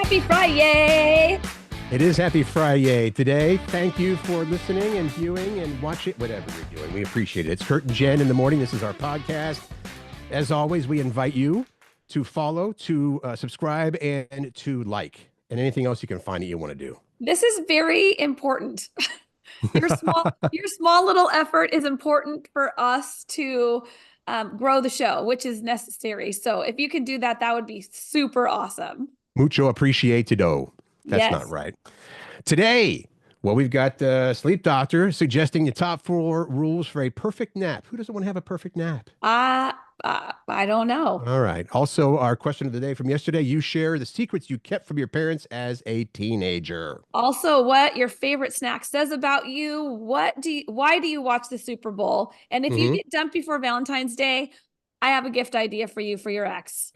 Happy Friday! It is Happy Friday today. Thank you for listening and viewing and watching, whatever you're doing. We appreciate it. It's Curt and Jen in the morning. This is our podcast. As always, we invite you to follow, to subscribe, and to like, and anything else you can find that you want to do. This is very important. Your small little effort is important for us to grow the show, which is necessary. So if you can do that, that would be super awesome. Mucho appreciado. That's not right. Today, well, we've got the sleep doctor suggesting the top 4 rules for a perfect nap. Who doesn't want to have a perfect nap? I don't know. All right. Also, our question of the day from yesterday, you share the secrets you kept from your parents as a teenager. Also, what your favorite snack says about you. Why do you watch the Super Bowl? And if you get dumped before Valentine's Day, I have a gift idea for you for your ex.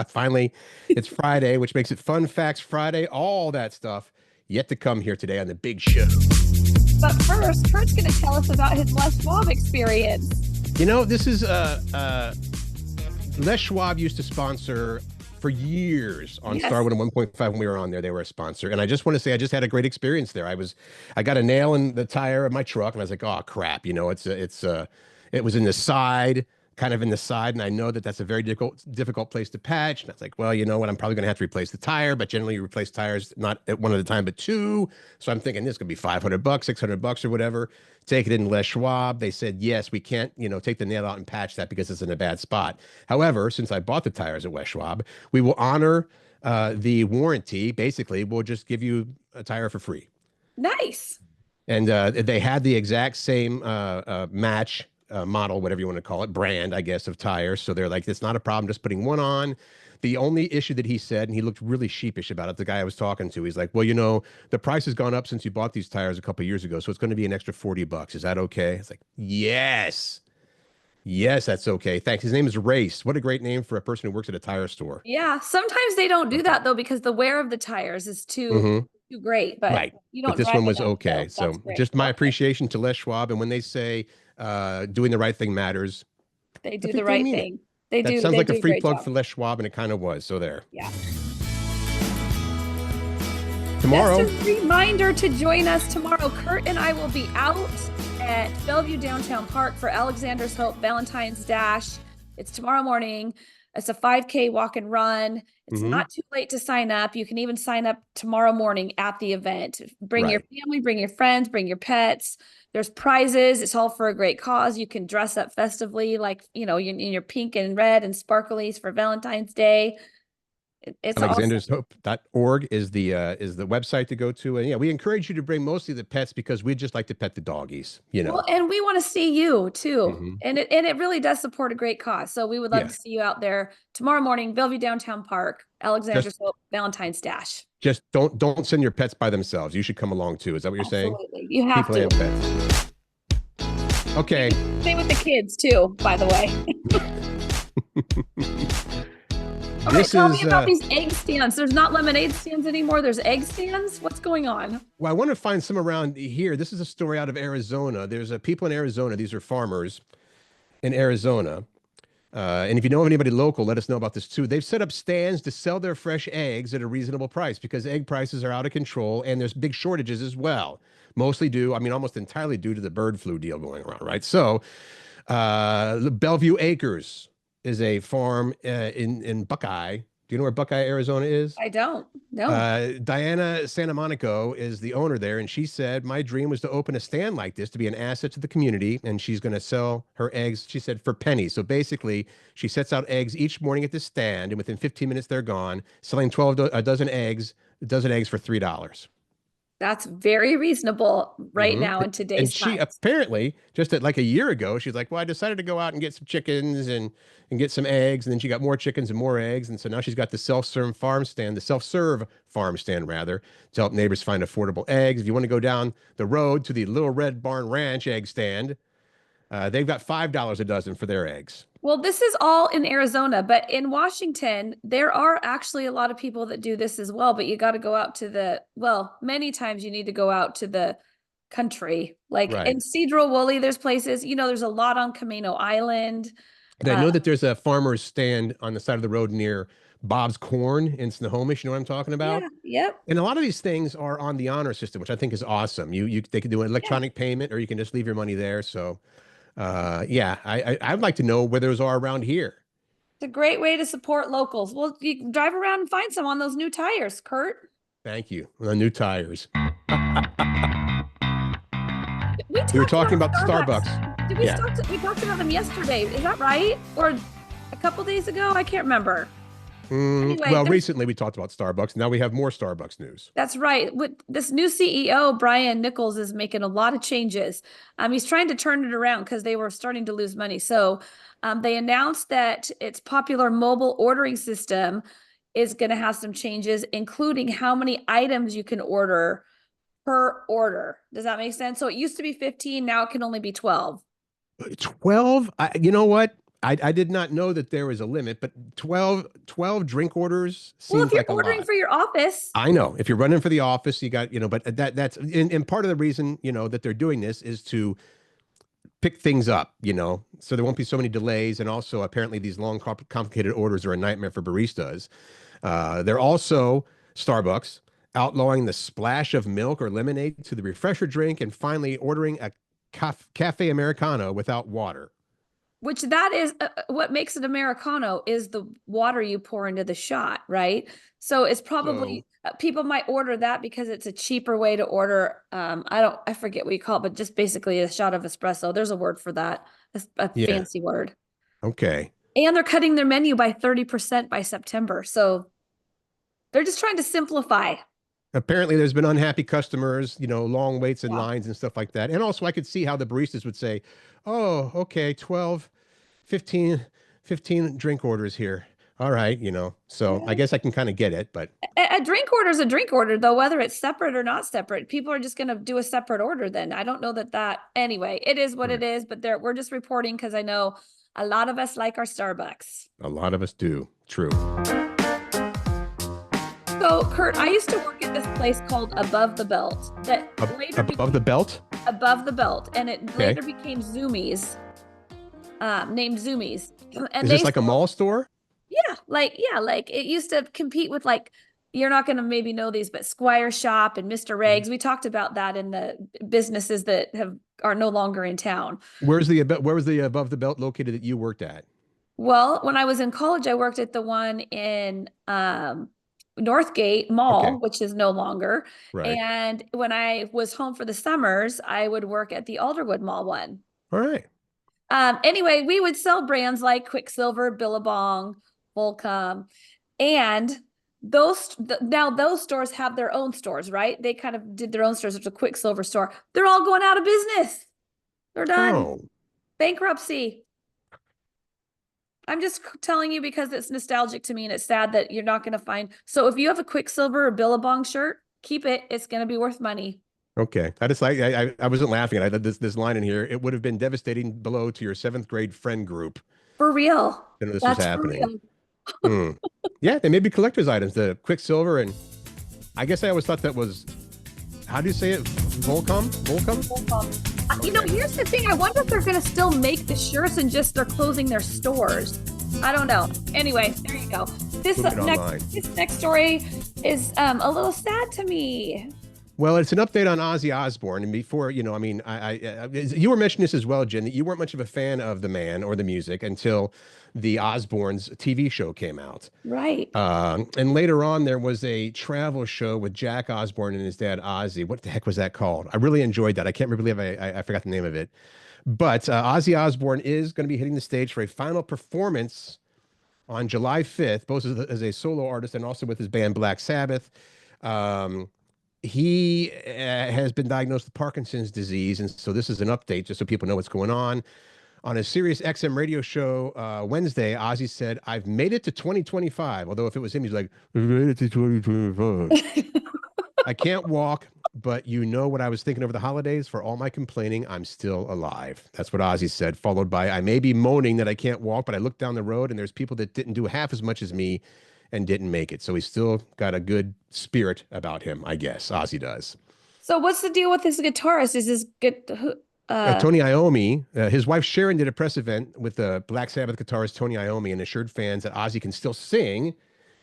Finally, it's Friday, which makes it Fun Facts Friday. All that stuff yet to come here today on the big show. But first, Kurt's going to tell us about his Les Schwab experience. You know, this is Les Schwab used to sponsor for years on Starwood and 1.5 when we were on there. They were a sponsor. And I just want to say I just had a great experience there. I got a nail in the tire of my truck and I was like, oh crap, you know, it was in the side, kind of in the side, and I know that that's a very difficult place to patch. And I was like, well, you know what, I'm probably going to have to replace the tire, but generally you replace tires not at one at a time, but 2. So I'm thinking this could be $500, $600 or whatever. Take it in Les Schwab. They said, yes, we can't, take the nail out and patch that because it's in a bad spot. However, since I bought the tires at Les Schwab, we will honor the warranty. Basically, we'll just give you a tire for free. Nice. And they had the exact same match model, whatever you want to call it, brand, I guess, of tires. So they're like, it's not a problem just putting one on. The only issue that he said, and he looked really sheepish about it, the guy I was talking to, he's like, well, the price has gone up since you bought these tires a couple of years ago, so it's going to be an extra $40. Is that okay? It's like, yes, that's okay. Thanks. His name is Race. What a great name for a person who works at a tire store. Yeah, sometimes they don't do that though because the wear of the tires is too great. But right. You don't. But this one was okay. So just my appreciation to Les Schwab, and when they say doing the right thing matters, they do the right thing. That sounds like a free plug for Les Schwab, and it kind of was. So there. Yeah. Tomorrow. Just a reminder to join us tomorrow. Curt and I will be out at Bellevue Downtown Park for Alexander's Hope Valentine's Dash. It's tomorrow morning. It's a 5K walk and run. It's not too late to sign up. You can even sign up tomorrow morning at the event. Bring your family, bring your friends, bring your pets. There's prizes. It's all for a great cause. You can dress up festively, like, in your pink and red and sparklies for Valentine's Day. It's Alexander'sHope.org is the website to go to. And we encourage you to bring mostly the pets because we just like to pet the doggies, Well, and we want to see you too. And it really does support a great cause. So we would love to see you out there tomorrow morning, Bellevue Downtown Park, Alexander's Hope Valentine's Dash. Just don't send your pets by themselves. You should come along too. Is that what you're saying? You have People to. Have pets. Okay. Same with the kids too, by the way. Okay, tell me about these egg stands. There's not lemonade stands anymore. There's egg stands. What's going on? Well, I want to find some around here. This is a story out of Arizona. There's people in Arizona. These are farmers in Arizona. And if you know of anybody local, let us know about this too. They've set up stands to sell their fresh eggs at a reasonable price because egg prices are out of control and there's big shortages as well. Almost entirely due to the bird flu deal going around, right? So the Bellevue Acres is a farm in Buckeye. Do you know where Buckeye, Arizona is? I don't. No. Diana Santamonico is the owner there, and she said, my dream was to open a stand like this to be an asset to the community, and she's going to sell her eggs, she said, for pennies. So basically, she sets out eggs each morning at the stand, and within 15 minutes, they're gone, selling a dozen eggs for $3. That's very reasonable right now in today's And she apparently, just like a year ago, she's like, well, I decided to go out and get some chickens and get some eggs. And then she got more chickens and more eggs. And so now she's got the self-serve farm stand rather, to help neighbors find affordable eggs. If you want to go down the road to the Little Red Barn Ranch egg stand, they've got $5 a dozen for their eggs. Well, this is all in Arizona, but in Washington, there are actually a lot of people that do this as well, but you got to go out to many times you need to go out to the country, like in Cedro Woolley, there's places, there's a lot on Camino Island. And I know that there's a farmer's stand on the side of the road near Bob's Corn in Snohomish. You know what I'm talking about? Yeah. Yep. And a lot of these things are on the honor system, which I think is awesome. They can do an Yeah. electronic payment, or you can just leave your money there. So, yeah, I'd like to know where those are around here. It's a great way to support locals. Well, you can drive around and find some on those new tires, Kurt. Thank you. The new tires. We We were talked talking about about Starbucks. Starbucks. Did Yeah. we talked about them yesterday? Is that right? Or a couple days ago? I can't remember. Anyway, Well, recently we talked about Starbucks. Now we have more Starbucks news. that's right. With this new CEO, Brian Nichols, is making a lot of changes. He's trying to turn it around because they were starting to lose money. So, they announced that its popular mobile ordering system is going to have some changes, including how many items you can order per order. Does that make sense? So it used to be 15, now it can only be 12. 12? You know what? I did not know that there was a limit, but 12 drink orders Well, if seems you're like a ordering lot. for your office, I know. If you're running for the office, you got, but that's and part of the reason, that they're doing this is to pick things up, so there won't be so many delays. And also, apparently, these long, complicated orders are a nightmare for baristas. They're also Starbucks outlawing the splash of milk or lemonade to the refresher drink, and finally ordering a cafe Americano without water. which that is what makes it Americano is the water you pour into the shot, right? So it's So, probably people might order that because it's a cheaper way to order. I forget what you call it, but just basically a shot of espresso. There's a word for that, a yeah. fancy word. Okay. And they're cutting their menu by 30% by September. So they're just trying to simplify. Apparently, there's been unhappy customers, long waits and Yeah. lines and stuff like that. And also, I could see how the baristas would say, oh, okay, 12, 15, 15 drink orders here. All right, So I guess I can kind of get it, but A drink order is a drink order, though, whether it's separate or not separate. People are just going to do a separate order then. I don't know anyway, it is what right. it is, but we're just reporting because I know a lot of us like our Starbucks. A lot of us do. True. So, Kurt, I used to work at this place called Above the Belt that later Above the belt? Above the Belt, and it Okay. later became Zoomies, named Zoomies. And Is they this like a mall store? like it used to compete with you're not going to maybe know these, but Squire Shop and Mr. Rags. We talked about that in the businesses that are no longer in town. Where was the above the belt located that you worked at? Well, when I was in college, I worked at the one in Northgate Mall, Okay. which is no longer. Right. And when I was home for the summers, I would work at the Alderwood Mall one. All right. Anyway, we would sell brands like Quicksilver, Billabong, Volcom, and now those stores have their own stores, right? They kind of did their own stores. It's a Quicksilver store. They're all going out of business. They're done. Oh, Bankruptcy. I'm just telling you because it's nostalgic to me and it's sad that you're not going to find. So if you have a Quicksilver or Billabong shirt, keep it. It's going to be worth money. okay. I just like I wasn't laughing. I had this line in here. It would have been devastating below to your seventh grade friend group. For real. This was That's for happening. real. Yeah, they may be collector's items, the Quicksilver, and I guess I always thought that was, how do you say it? Volcom? Here's the thing. I wonder if they're going to still make the shirts and just they're closing their stores. I don't know. Anyway, there you go. This next story is a little sad to me. Well, it's an update on Ozzy Osbourne. And before, you were mentioning this as well, Jen, that you weren't much of a fan of the man or the music until the Osbournes TV show came out. Right. And later on, there was a travel show with Jack Osbourne and his dad, Ozzy. What the heck was that called? I really enjoyed that. I can't believe I forgot the name of it. But Ozzy Osbourne is going to be hitting the stage for a final performance on July 5th, both as a solo artist and also with his band Black Sabbath. He has been diagnosed with Parkinson's disease. And so this is an update just so people know what's going on. On a Sirius XM radio show Wednesday, Ozzy said, I've made it to 2025. Although if it was him, he's like, I've made it to 2025. I can't walk, but you know what I was thinking over the holidays? For all my complaining, I'm still alive. That's what Ozzy said, followed by, I may be moaning that I can't walk, but I look down the road and there's people that didn't do half as much as me and didn't make it. So he's still got a good spirit about him, I guess. Ozzy does. So what's the deal with this guitarist? Is this good? Tony Iommi, his wife Sharon did a press event with the Black Sabbath guitarist Tony Iommi and assured fans that Ozzy can still sing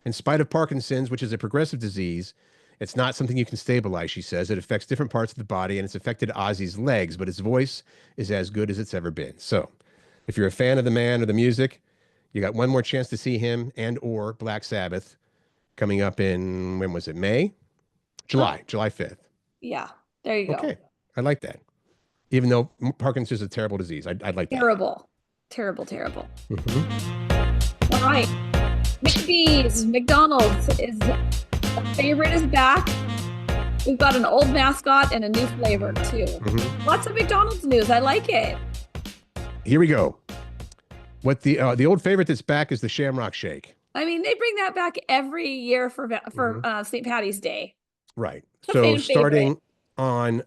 In spite of Parkinson's, which is a progressive disease, it's not something you can stabilize, she says. It affects different parts of the body, and it's affected Ozzy's legs, but his voice is as good as it's ever been. So, if you're a fan of the man or the music, you got one more chance to see him and or Black Sabbath coming up in, when was it, May? July 5th. Yeah, there you go. Okay, I like that. Even though Parkinson's is a terrible disease, I'd like that. Terrible. All right. McDonald's is a favorite is back. We've got an old mascot and a new flavor too. Lots of McDonald's news. I like it. Here we go. What the old favorite that's back is the Shamrock Shake. I mean, they bring that back every year for St. Patty's Day. Right. So starting on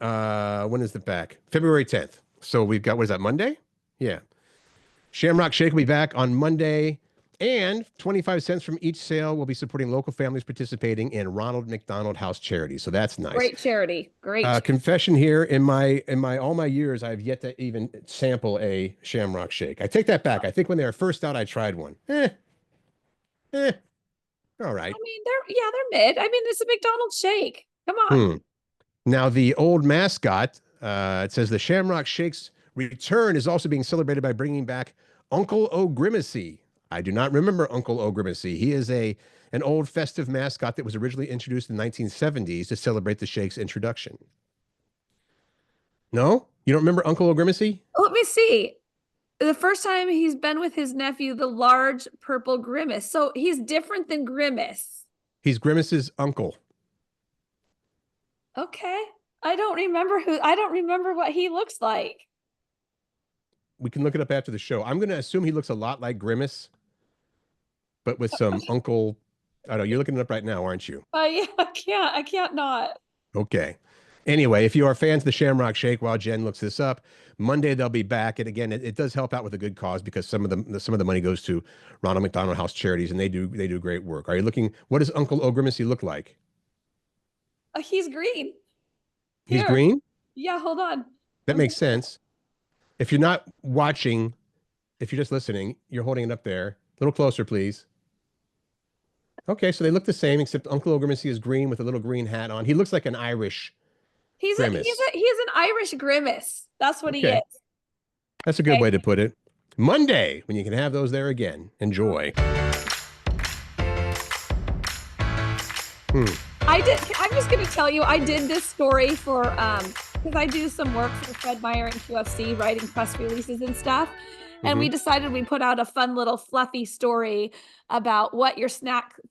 when is it back? February 10th. So we've got, what is that, Monday? Yeah. Shamrock Shake will be back on Monday, and 25 cents from each sale will be supporting local families participating in Ronald McDonald House Charities. So that's nice. Great charity. Great. Confession here, in my all my years, I've yet to even sample a Shamrock Shake. I take that back. I think when they were first out, I tried one. All right. I mean, they're mid. I mean, it's a McDonald's shake. Come on. Now the old mascot, it says the Shamrock Shake's return is also being celebrated by bringing back Uncle O'Grimacy. I do not remember Uncle O'Grimacy. He is an old festive mascot that was originally introduced in the 1970s to celebrate the shake's introduction. No? You don't remember Uncle O'Grimacy? Let me see. The first time he's been with his nephew, the large purple Grimace. So he's different than Grimace. He's Grimace's uncle. Okay. I don't remember what he looks like. We can look it up after the show. I'm going to assume he looks a lot like Grimace, but with some uncle. I don't know. You're looking it up right now, aren't you? Yeah, I can't not. Okay. Anyway, if you are fans of the Shamrock Shake, while Jen looks this up, Monday they'll be back. And again, it does help out with a good cause because some of the money goes to Ronald McDonald House Charities, and they do great work. Are you looking? What does Uncle O'Grimacy look like? He's green. He's green? Yeah, hold on. That makes sense. If you're not watching, if you're just listening, you're holding it up there. A little closer, please. Okay, so they look the same, except Uncle O'Grimacy is green with a little green hat on. He looks like an Irish Grimace. He's an Irish Grimace. That's what he is. That's a good way to put it. Monday, when you can have those there again. Enjoy. I'm just going to tell you, I did this story for, because I do some work for Fred Meyer and QFC, writing press releases and stuff. And we decided we put out a fun little fluffy story about what your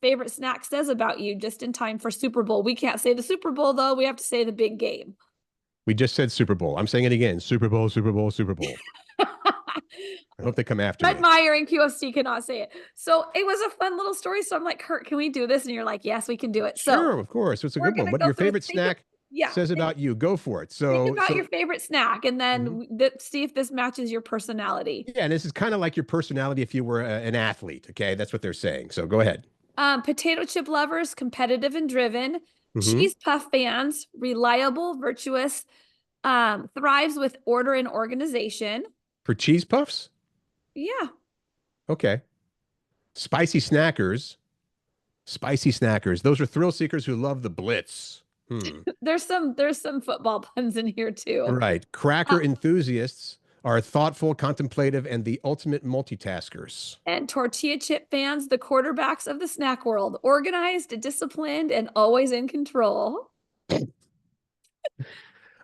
favorite snack says about you just in time for Super Bowl. We can't say the Super Bowl, though. We have to say the big game. We just said Super Bowl. I'm saying it again. Super Bowl, Super Bowl, Super Bowl. I hope they come after me. Fred Meyer and QFC cannot say it. So it was a fun little story. So I'm like, Curt, can we do this? And you're like, yes, we can do it. So sure, of course. It's a good one. What your favorite snack says about you. Go for it. So think about your favorite snack, and then see if this matches your personality. Yeah, and this is kind of like your personality if you were an athlete. Okay, that's what they're saying. So go ahead. Potato chip lovers, competitive and driven. Cheese puff fans, reliable, virtuous. Thrives with order and organization. For cheese puffs? Yeah. Okay. Spicy snackers. Those are thrill seekers who love the blitz. There's some football puns in here too. Right. Cracker enthusiasts are thoughtful, contemplative, and the ultimate multitaskers. And tortilla chip fans, the quarterbacks of the snack world, organized, disciplined, and always in control.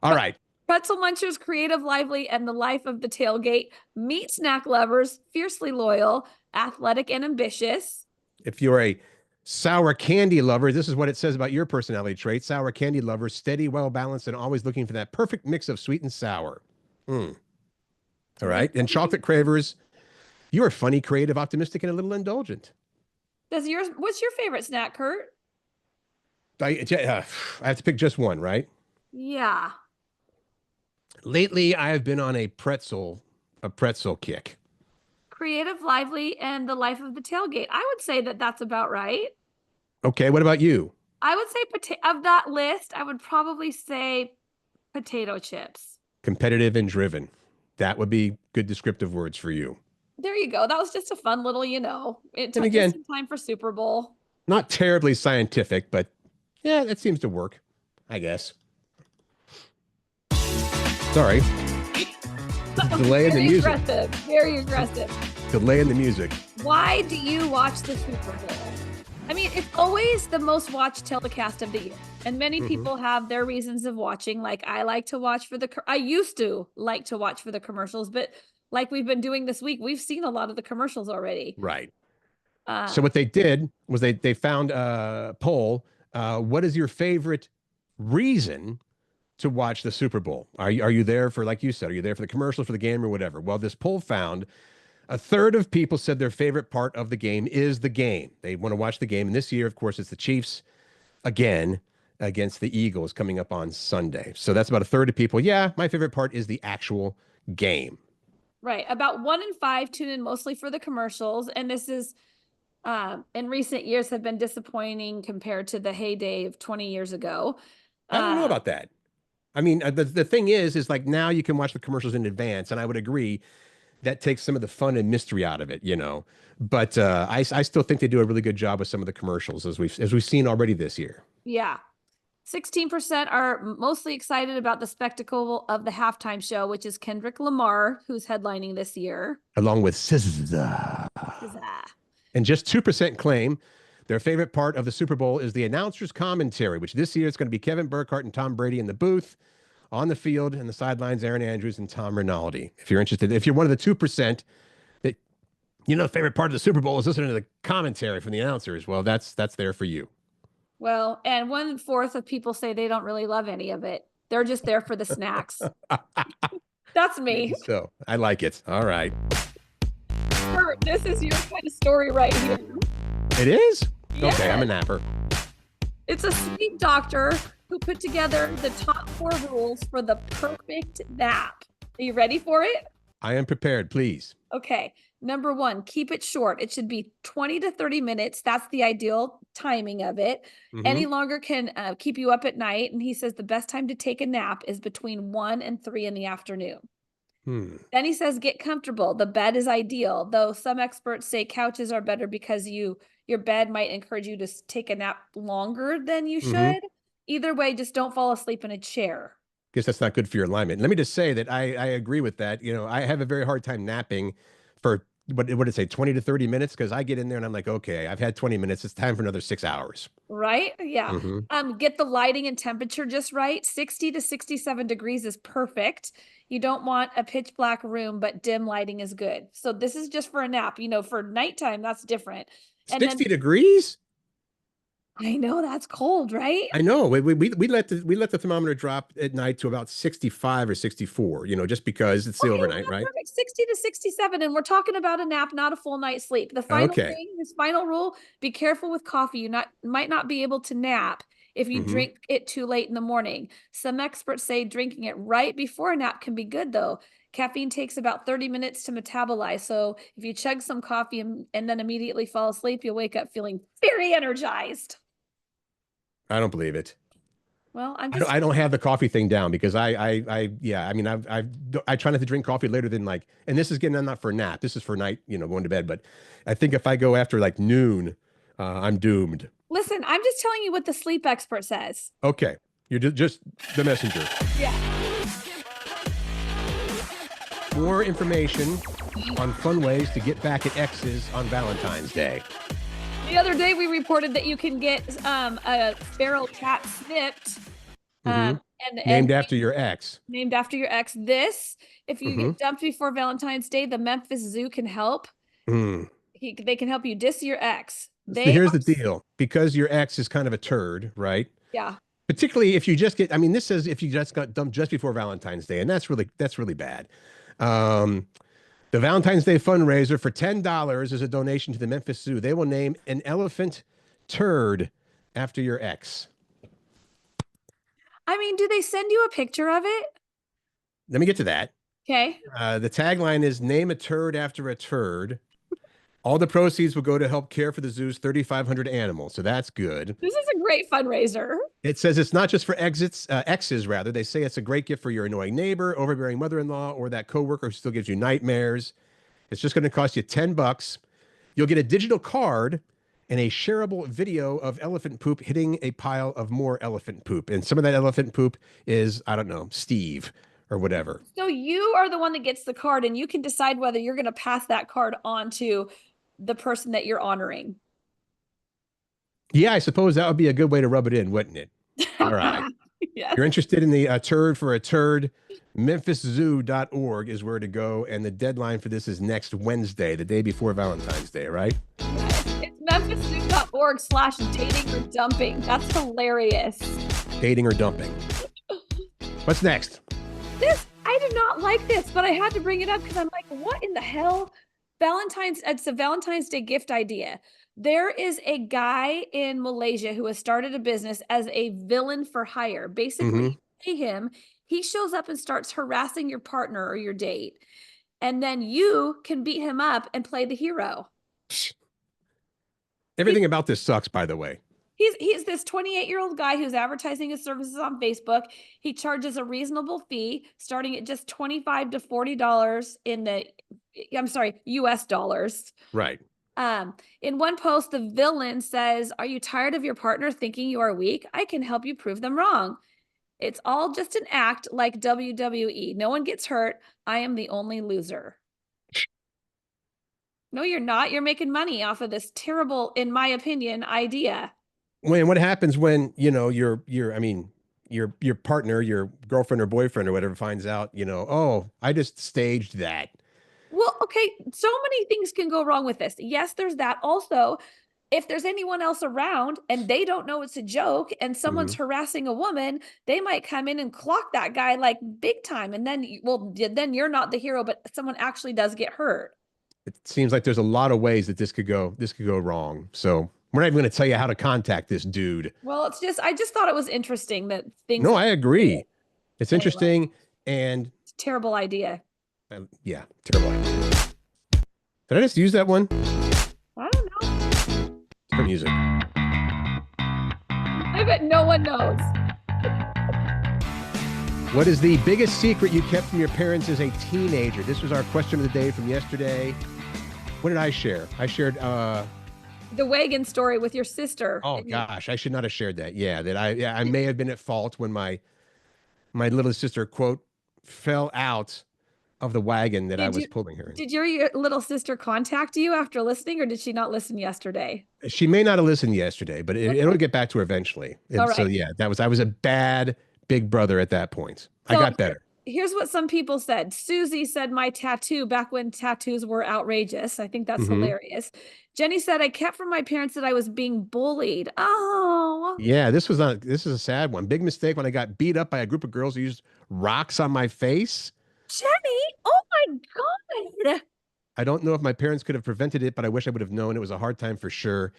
All right. Pretzel munchers, creative, lively, and the life of the tailgate. Meat snack lovers, fiercely loyal, athletic, and ambitious. If you're a sour candy lover, this is what it says about your personality trait. Sour candy lover, steady, well-balanced, and always looking for that perfect mix of sweet and sour. All right. And chocolate cravers, you are funny, creative, optimistic, and a little indulgent. What's your favorite snack, Curt? I have to pick just one, right? Yeah. Lately, I have been on a pretzel kick. Creative, lively, and the life of the tailgate. I would say that that's about right. Okay, what about you? I would say of that list, I would probably say potato chips. Competitive and driven. That would be good descriptive words for you. There you go. That was just a fun little, and again, just in time for Super Bowl. Not terribly scientific, but yeah, that seems to work, I guess. Sorry. Delay in the Very music. aggressive. Very aggressive. Delay in the music. Why do you watch the Super Bowl? I mean, it's always the most watched telecast of the year. And many people have their reasons of watching. Like I like to watch for I used to like to watch for the commercials, but like we've been doing this week, we've seen a lot of the commercials already. Right. So what they did was they found a poll. What is your favorite reason to watch the Super Bowl? Are you there for, like you said, are you there for the commercials, for the game, or whatever? Well, this poll found a third of people said their favorite part of the game is the game. They want to watch the game. And this year, of course, it's the Chiefs again against the Eagles coming up on Sunday. So that's about a third of people. Yeah, my favorite part is the actual game. Right. About 1 in 5 tune in mostly for the commercials. And this is in recent years have been disappointing compared to the heyday of 20 years ago. I don't know about that. I mean, the thing is like now you can watch the commercials in advance, and I would agree that takes some of the fun and mystery out of it, you know. But I still think they do a really good job with some of the commercials as we've seen already this year. Yeah. 16% are mostly excited about the spectacle of the halftime show, which is Kendrick Lamar, who's headlining this year. Along with SZA. And just 2% claim their favorite part of the Super Bowl is the announcer's commentary, which this year is going to be Kevin Burkhardt and Tom Brady in the booth, on the field, and the sidelines, Aaron Andrews and Tom Rinaldi. If you're interested, if you're one of the 2% that, you know, the favorite part of the Super Bowl is listening to the commentary from the announcers, well, that's there for you. Well, and 1/4 of people say they don't really love any of it. They're just there for the snacks. That's me. Maybe so I like it. All right. Curt, this is your kind of story right here. It is? Yeah. Okay, I'm a napper. It's a sleep doctor who put together the top 4 rules for the perfect nap. Are you ready for it? I am prepared, please. Okay. Number 1, keep it short. It should be 20 to 30 minutes. That's the ideal timing of it. Any longer can keep you up at night. And he says the best time to take a nap is between 1 and 3 in the afternoon. Then he says, get comfortable. The bed is ideal, though some experts say couches are better because your bed might encourage you to take a nap longer than you should. Either way, just don't fall asleep in a chair. Guess that's not good for your alignment. Let me just say that I agree with that. You know, I have a very hard time napping for what did it say, 20 to 30 minutes? Because I get in there and I'm like, okay, I've had 20 minutes. It's time for another 6 hours. Right? Yeah. Get the lighting and temperature just right. 60 to 67 degrees is perfect. You don't want a pitch black room, but dim lighting is good. So this is just for a nap. You know, for nighttime, that's different. And 60 degrees? I know that's cold, right? I know. We let the thermometer drop at night to about 65 or 64, you know, just because it's the overnight, right? Perfect. 60 to 67. And we're talking about a nap, not a full night's sleep. The final thing, this final rule, be careful with coffee. You might not be able to nap if you drink it too late in the morning. Some experts say drinking it right before a nap can be good, though. Caffeine takes about 30 minutes to metabolize. So if you chug some coffee and then immediately fall asleep, you'll wake up feeling very energized. I don't believe it. Well, I don't have the coffee thing down because I mean, I try not to drink coffee later than like, and this is getting, I'm not for a nap. This is for night, you know, going to bed. But I think if I go after like noon, I'm doomed. Listen, I'm just telling you what the sleep expert says. Okay. You're just the messenger. Yeah. More information on fun ways to get back at exes on Valentine's Day. The other day we reported that you can get a feral cat snipped. And named after your ex. Named after your ex. If you get dumped before Valentine's Day, the Memphis Zoo can help. They can help you diss your ex. So here's the deal. Because your ex is kind of a turd, right? Yeah. Particularly if you just get, I mean, this says if you just got dumped just before Valentine's Day, and that's really bad. The Valentine's Day fundraiser for $10 is a donation to the Memphis Zoo. They will name an elephant turd after your ex. I mean, do they send you a picture of it? Let me get to that. Okay. The tagline is name a turd after a turd. All the proceeds will go to help care for the zoo's 3,500 animals. So that's good. This is a great fundraiser. It says it's not just for exes, rather. They say it's a great gift for your annoying neighbor, overbearing mother-in-law, or that coworker who still gives you nightmares. It's just going to cost you $10. You'll get a digital card and a shareable video of elephant poop hitting a pile of more elephant poop. And some of that elephant poop is, I don't know, Steve or whatever. So you are the one that gets the card, and you can decide whether you're going to pass that card on to the person that you're honoring. Yeah, I suppose that would be a good way to rub it in, wouldn't it? All right. Yes. You're interested in the turd for a turd. MemphisZoo.org is where to go. And the deadline for this is next Wednesday, the day before Valentine's Day, right? It's MemphisZoo.org/dating or dumping. That's hilarious. Dating or dumping. What's next? I did not like this, but I had to bring it up because I'm like, what in the hell? It's a Valentine's Day gift idea. There is a guy in Malaysia who has started a business as a villain for hire. Basically, you pay him, he shows up and starts harassing your partner or your date. And then you can beat him up and play the hero. Everything about this sucks, by the way. He's this 28-year-old guy who's advertising his services on Facebook. He charges a reasonable fee, starting at just $25 to $40 US dollars. Right. In one post, the villain says, "Are you tired of your partner thinking you are weak? I can help you prove them wrong. It's all just an act like WWE. No one gets hurt. I am the only loser." No, you're not. You're making money off of this terrible, in my opinion, idea. What happens when, your partner, your girlfriend or boyfriend or whatever finds out, oh, I just staged that. Well, okay, so many things can go wrong with this. Yes, there's that. Also, if there's anyone else around and they don't know it's a joke and someone's harassing a woman, they might come in and clock that guy like big time. And then, then you're not the hero, but someone actually does get hurt. It seems like there's a lot of ways that this could go wrong. So we're not even going to tell you how to contact this dude. Well, I just thought it was interesting that things. No, I agree. It's interesting and it's a terrible idea. Yeah, terrible idea. Did I just use that one? I don't know. Different music. I bet no one knows. What is the biggest secret you kept from your parents as a teenager? This was our question of the day from yesterday. What did I share? I shared the wagon story with your sister. Oh gosh, I should not have shared that. Yeah, I may have been at fault when my little sister, quote, fell out of the wagon that I was pulling her in. Did your little sister contact you after listening, or did she not listen yesterday? She may not have listened yesterday, but it'll get back to her eventually. And so yeah, I was a bad big brother at that point. I got better. Here's what some people said. Susie said my tattoo back when tattoos were outrageous. I think that's hilarious. Jenny said I kept from my parents that I was being bullied. Oh. Yeah, this is a sad one. Big mistake when I got beat up by a group of girls who used rocks on my face. Jenny, oh my God. I don't know if my parents could have prevented it, but I wish I would have known. It was a hard time for sure.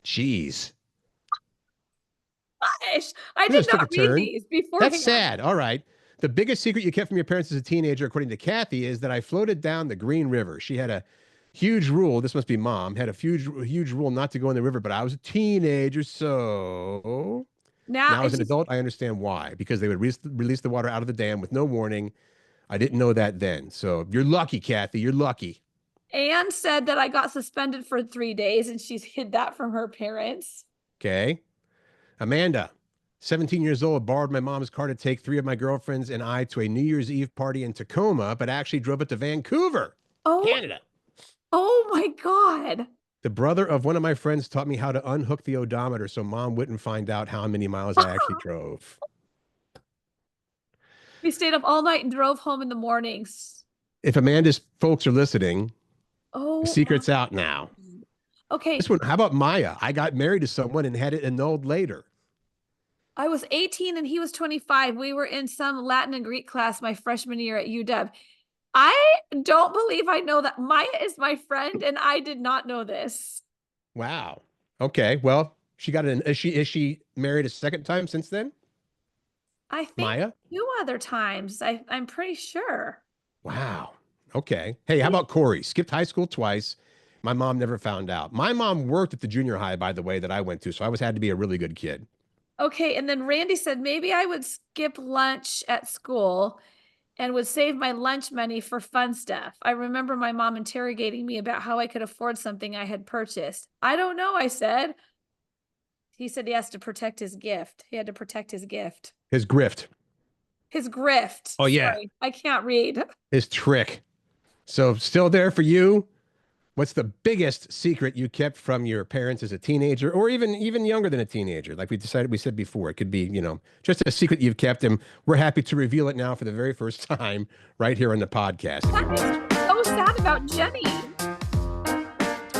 Jeez. Gosh, I did not read these before. That's sad. All right. The biggest secret you kept from your parents as a teenager, according to Kathy, is that I floated down the Green River. She had a huge rule. This must be mom. Had a huge rule not to go in the river, but I was a teenager, so now as an adult, I understand why. Because they would release the water out of the dam with no warning. I didn't know that then. So you're lucky, Kathy. You're lucky. Anne said that I got suspended for 3 days, and she's hid that from her parents. Okay. Amanda, 17 years old, borrowed my mom's car to take 3 of my girlfriends and I to a New Year's Eve party in Tacoma, but actually drove it to Vancouver, Canada. Oh my God. The brother of one of my friends taught me how to unhook the odometer so mom wouldn't find out how many miles I actually drove. We stayed up all night and drove home in the mornings. If Amanda's folks are listening, the secret's out now. Okay. This one, how about Maya? I got married to someone and had it annulled later. I was 18 and he was 25. We were in some Latin and Greek class my freshman year at UW. I don't believe I know that. Maya is my friend and I did not know this. Wow. Okay. Well, she got is she married a second time since then? I think Maya? 2 other times. I'm pretty sure. Wow. Okay. Hey, how about Corey? Skipped high school twice. My mom never found out. My mom worked at the junior high, by the way, that I went to. So I had to be a really good kid. Okay. And then Randy said, maybe I would skip lunch at school and would save my lunch money for fun stuff. I remember my mom interrogating me about how I could afford something I had purchased. I don't know, I said. He said he has to protect his gift. He had to protect his gift. His grift. His grift. Oh, yeah. Sorry, I can't read. His trick. So still there for you. What's the biggest secret you kept from your parents as a teenager, or even younger than a teenager? Like we said before, it could be, just a secret you've kept, and we're happy to reveal it now for the very first time right here on the podcast. That makes me so sad about Jenny.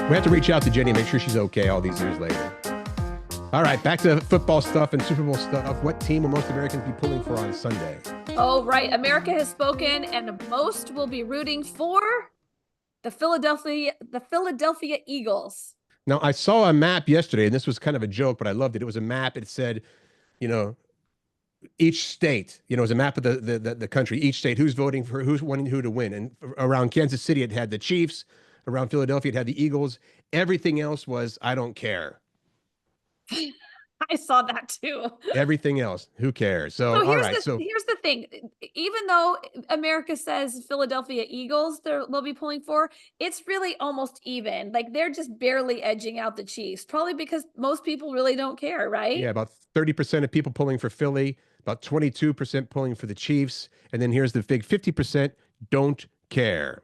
We have to reach out to Jenny, make sure she's okay all these years later. All right, back to football stuff and Super Bowl stuff. What team will most Americans be pulling for on Sunday? Oh, right. America has spoken, and most will be rooting for the Philadelphia Eagles. Now, I saw a map yesterday, and this was kind of a joke, but I loved it. It was a map. It said, each state, it was a map of the country, each state, who's voting for who's wanting who to win. And around Kansas City, it had the Chiefs. Around Philadelphia, it had the Eagles. Everything else was, I don't care. I saw that too. Everything else, who cares? So all right. So here's the thing. Even though America says Philadelphia Eagles they'll be pulling for, it's really almost even. Like they're just barely edging out the Chiefs, probably because most people really don't care, right? Yeah, about 30% of people pulling for Philly, about 22% pulling for the Chiefs, and then here's the big 50% don't care.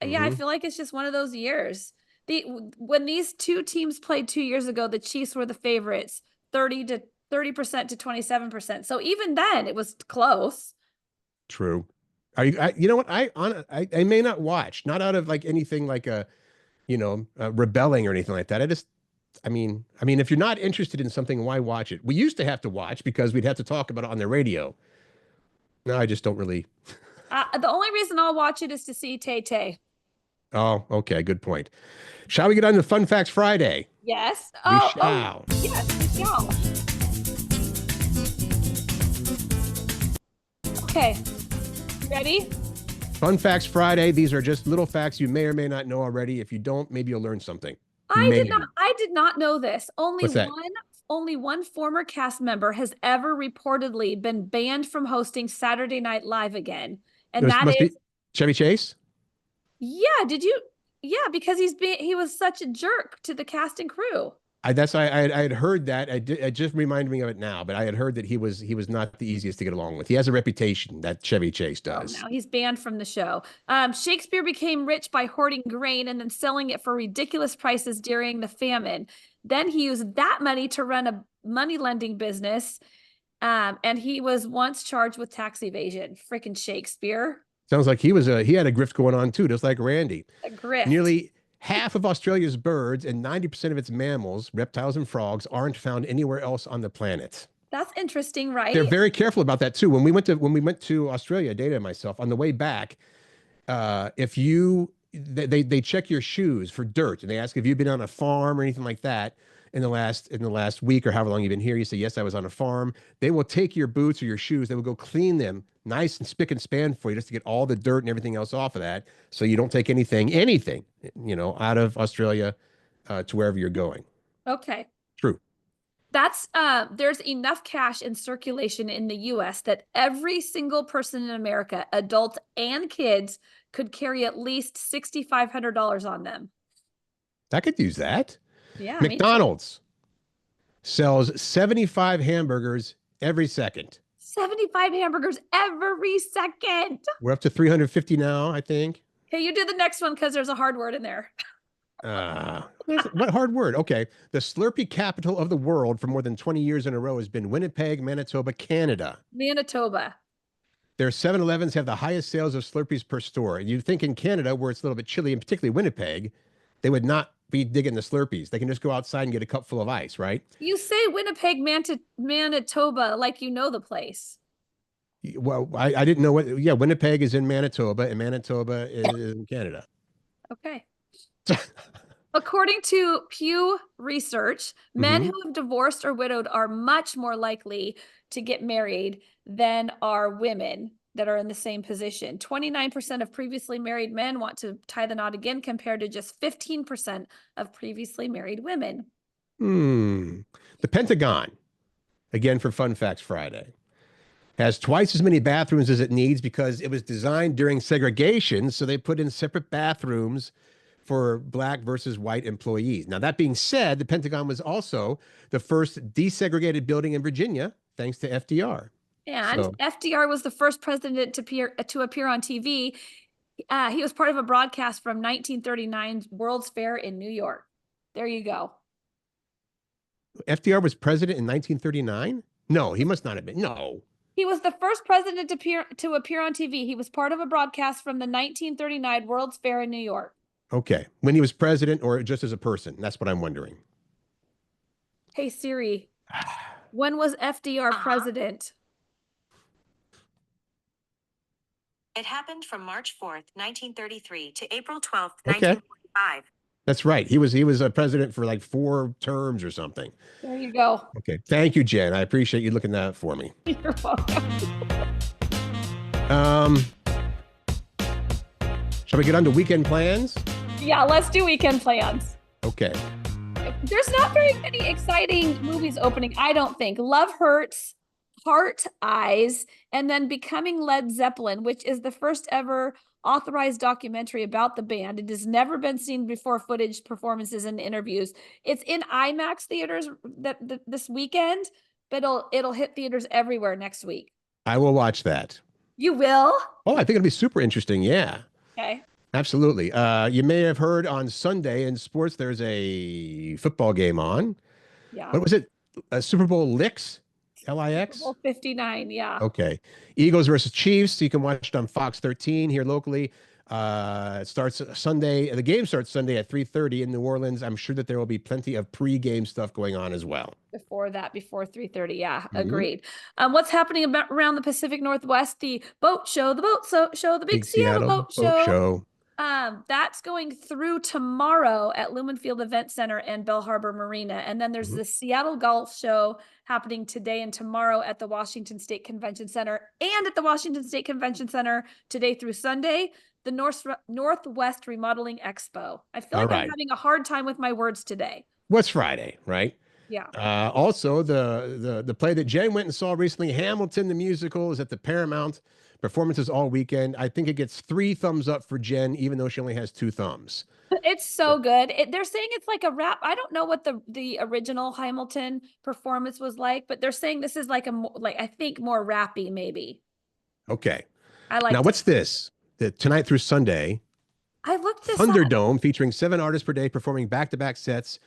Yeah, I feel like it's just one of those years. When these two teams played 2 years ago, the Chiefs were the favorites, 30% to 27%. So even then, it was close. True. You know what? I may not watch, not out of like anything like rebelling or anything like that. I mean, if you're not interested in something, why watch it? We used to have to watch because we'd have to talk about it on the radio. No, I just don't really. The only reason I'll watch it is to see Tay-Tay. Oh, okay. Good point. Shall we get on to Fun Facts Friday? Yes. We shall. Yes, we shall. Okay. Ready? Fun Facts Friday. These are just little facts you may or may not know already. If you don't, maybe you'll learn something. I did not know this. What's that? Only one former cast member has ever reportedly been banned from hosting Saturday Night Live again. And that is Chevy Chase? Yeah, because he was such a jerk to the cast and crew. I had heard that. It just reminded me of it now, but I had heard that he was not the easiest to get along with. He has a reputation, that Chevy Chase does. Oh, no, he's banned from the show. Shakespeare became rich by hoarding grain and then selling it for ridiculous prices during the famine. Then he used that money to run a money lending business. And he was once charged with tax evasion. Freaking Shakespeare. Sounds like he had a grift going on too, just like Randy. A grift. Nearly half of Australia's birds and 90% of its mammals, reptiles and frogs, aren't found anywhere else on the planet. That's interesting, right? They're very careful about that too. When we went to Australia, Data and myself, on the way back, they check your shoes for dirt, and they ask if you've been on a farm or anything like that in the last week or however long you've been here. You say, yes, I was on a farm. They will take your boots or your shoes. They will go clean them nice and spick and span for you, just to get all the dirt and everything else off of that, so you don't take anything, out of Australia to wherever you're going. Okay. True. That's there's enough cash in circulation in the US that every single person in America, adults and kids, could carry at least $6,500 on them. I could use that. Yeah. McDonald's sells 75 hamburgers every second. 75 hamburgers every second. We're up to 350 now, I think. Okay, you do the next one because there's a hard word in there. What hard word? Okay. The Slurpee capital of the world for more than 20 years in a row has been Winnipeg, Manitoba, Canada. Manitoba. Their 7-Elevens have the highest sales of Slurpees per store. You'd think in Canada, where it's a little bit chilly, and particularly Winnipeg, they would not be digging the Slurpees. They can just go outside and get a cup full of ice, right? You say Winnipeg, Manitoba, like you know the place. Well, I didn't know what. Yeah, Winnipeg is in Manitoba, and Manitoba is in Canada. Okay. According to Pew Research, men who have divorced or widowed are much more likely to get married than are women that are in the same position. 29% of previously married men want to tie the knot again, compared to just 15% of previously married women. The Pentagon, again for Fun Facts Friday. has twice as many bathrooms as it needs because it was designed during segregation. So they put in separate bathrooms for black versus white employees. Now, that being said, the Pentagon was also the first desegregated building in Virginia, thanks to FDR. And So, FDR was the first president to appear on TV. He was part of a broadcast from 1939's World's Fair in New York. There you go. FDR was president in 1939? No, he must not have been. No. He was the first president to appear on TV. He was part of a broadcast from the 1939 World's Fair in New York. Okay. When he was president or just as a person? That's what I'm wondering. Hey, Siri, when was FDR president? It happened from March 4th, 1933 to April 12th, Okay. 1945. That's right. He was a president for like 4 terms or something. There you go. Okay. Thank you, Jen. I appreciate you looking that up for me. You're welcome. Shall we get on to weekend plans? Yeah, let's do weekend plans. Okay. There's not very many exciting movies opening, I don't think. Love Hurts, Heart Eyes, and then Becoming Led Zeppelin, which is the first ever authorized documentary about the band. It has never been seen before, footage, performances, and interviews. It's in IMAX theaters this weekend, but it'll hit theaters everywhere next week. I will watch that. You will? Oh, I think it'll be super interesting. Yeah. Okay. Absolutely. You may have heard on Sunday in sports, there's a football game on. Yeah. What was it? Super Bowl Licks? L-I-X? Super Bowl 59, yeah. Okay. Eagles versus Chiefs. You can watch it on Fox 13 here locally. It starts Sunday. The game starts Sunday at 3:30 in New Orleans. I'm sure that there will be plenty of pre-game stuff going on as well. Before 3:30, yeah, agreed. What's happening around the Pacific Northwest? The boat show, the Big Seattle Boat Show. That's going through tomorrow at Lumen Field Event Center and Bell Harbor Marina. And then there's the Seattle Golf Show happening today and tomorrow at the Washington State Convention Center and at the Washington State Convention Center today through Sunday, the Northwest Remodeling Expo. I feel like I'm having a hard time with my words today. What's Friday, right? Yeah. Also, the play that Jen went and saw recently, Hamilton, the musical, is at the Paramount. Performances all weekend. I think it gets 3 thumbs up for Jen, even though she only has 2 thumbs. It's so good. They're saying it's like a rap. I don't know what the original Hamilton performance was like, but they're saying this is like I think more rappy maybe. Okay. I like. Now, what's this? Tonight through Sunday. I looked this Thunderdome featuring 7 artists per day performing back-to-back sets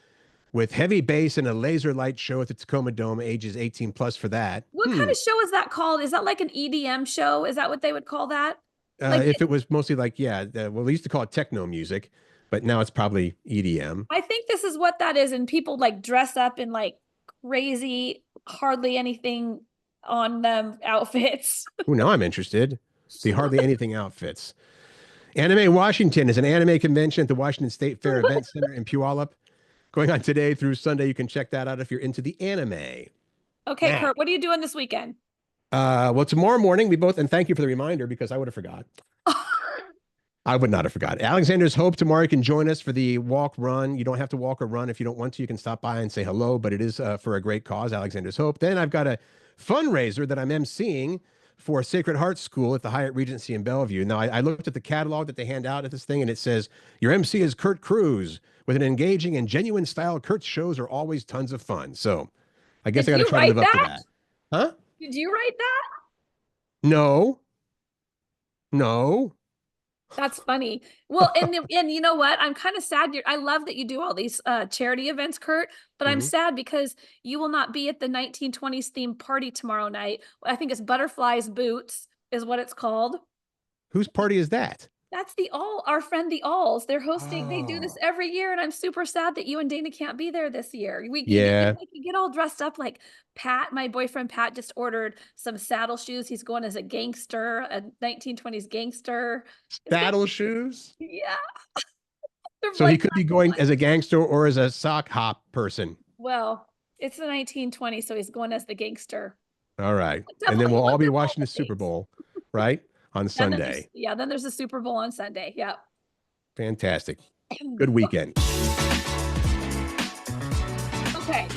with heavy bass and a laser light show at the Tacoma Dome, ages 18 plus for that. What kind of show is that called? Is that like an EDM show? Is that what they would call that? If it was mostly like, we used to call it techno music, but now it's probably EDM. I think this is what that is. And people like dress up in like crazy, hardly anything on them outfits. Oh, now I'm interested. The hardly anything outfits. Anime Washington is an anime convention at the Washington State Fair Event Center in Puyallup. Going on today through Sunday. You can check that out if you're into the anime. Okay, Kurt, what are you doing this weekend? Well, tomorrow morning and thank you for the reminder because I would have forgot. I would not have forgot. Alexander's Hope tomorrow. You can join us for the walk run. You don't have to walk or run if you don't want to. You can stop by and say hello, but it is for a great cause, Alexander's Hope. Then I've got a fundraiser that I'm emceeing for Sacred Heart School at the Hyatt Regency in Bellevue. Now, I looked at the catalog that they hand out at this thing, and it says, your MC is Curt Cruz. With an engaging and genuine style, Curt's shows are always tons of fun. So I guess I got to try to live up to that. Huh? Did you write that? No. That's funny. Well, and you know what? I'm kind of sad. I love that you do all these charity events, Curt, but I'm sad because you will not be at the 1920s themed party tomorrow night. I think it's Butterflies Boots is what it's called. Whose party is that? That's our friend the Alls. They're hosting. They do this every year, and I'm super sad that you and Dana can't be there this year. You get all dressed up like Pat. My boyfriend Pat just ordered some saddle shoes. He's going as a gangster, a 1920s gangster. Saddle shoes? Yeah. So he could be going as a gangster or as a sock hop person. Well, it's the 1920s, so he's going as the gangster. All right. And then we'll all be watching the Super Bowl, right? On Sunday. Then there's the Super Bowl on Sunday. Yeah. Fantastic. Good weekend. Okay.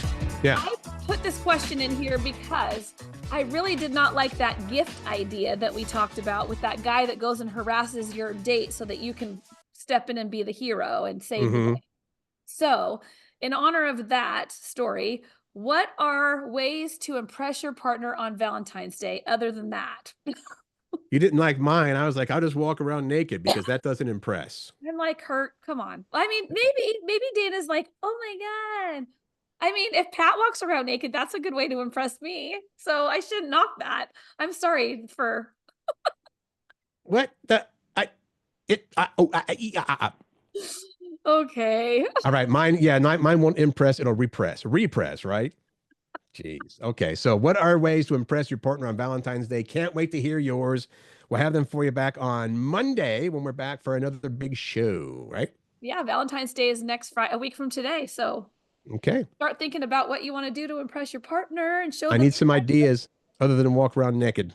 Yeah. I put this question in here because I really did not like that gift idea that we talked about with that guy that goes and harasses your date so that you can step in and be the hero and save the day. So, in honor of that story, what are ways to impress your partner on Valentine's Day other than that? You didn't like mine. I was like, I'll just walk around naked because that doesn't impress. I'm like, Kurt, come on. I mean, maybe Dana's like, oh my God. I mean, if Pat walks around naked, that's a good way to impress me. So I shouldn't knock that. I'm sorry for. What the? Okay. All right, mine. Yeah, mine won't impress. It'll repress. Repress, right? Jeez. Okay. So, what are ways to impress your partner on Valentine's Day? Can't wait to hear yours. We'll have them for you back on Monday when we're back for another big show, right? Yeah, Valentine's Day is next Friday, a week from today. So Okay. start thinking about what you want to do to impress your partner and show I them. need some ideas other than walk around naked.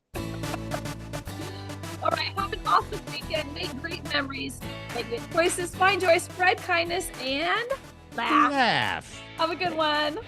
All right. Have an awesome weekend. Make great memories. Make good choices. Find joy. Spread kindness and laugh. Laugh. Have a good one.